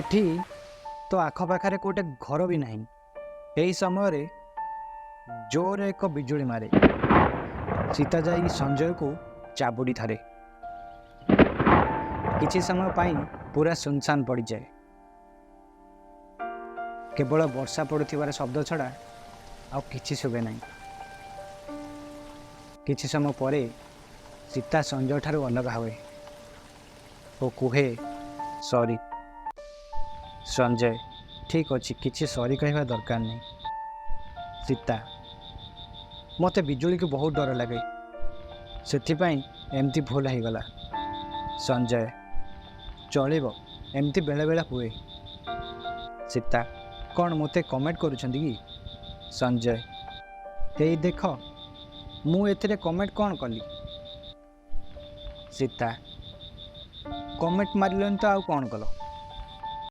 ଏଠି ତ ଆଖପାଖରେ ଗୋଟେ ଘର ବି ନାହିଁ। ଏହି ସମୟରେ ଜୋରରେ ଏକ ବିଜୁଳି ମାରେ। ସୀତା ଯାଇ ସଞ୍ଜୟକୁ ଚାବୁଡ଼ି ଧରେ। କିଛି ସମୟ ପାଇଁ ପୁରା ସୁନସାନ ପଡ଼ିଯାଏ। କେବଳ ବର୍ଷା ପଡ଼ୁଥିବାର ଶବ୍ଦ ଛଡ଼ା ଆଉ କିଛି ଶୁଭେ ନାହିଁ। କିଛି ସମୟ ପରେ ସୀତା ସଞ୍ଜୟଠାରୁ ଅଲଗା ହୁଏ ଓ କୁହେ ସରି। ସଞ୍ଜୟ ଠିକ୍ ଅଛି, କିଛି ସରି କହିବା ଦରକାର ନାହିଁ। ସୀତା ମୋତେ ବିଜୁଳିକୁ ବହୁତ ଡର ଲାଗେ, ସେଥିପାଇଁ ଏମିତି ଭୁଲ ହେଇଗଲା। ସଞ୍ଜୟ ଚଳିବ, ଏମିତି ବେଳେବେଳେ ହୁଏ। ସୀତା କ'ଣ ମୋତେ କମେଣ୍ଟ କରୁଛନ୍ତି କି? ସଞ୍ଜୟ ହେଇ ଦେଖ, ମୁଁ ଏଥିରେ କମେଣ୍ଟ କ'ଣ କଲି? ସୀତା କମେଣ୍ଟ ମାରିଲନି ତ ଆଉ କ'ଣ କଲ?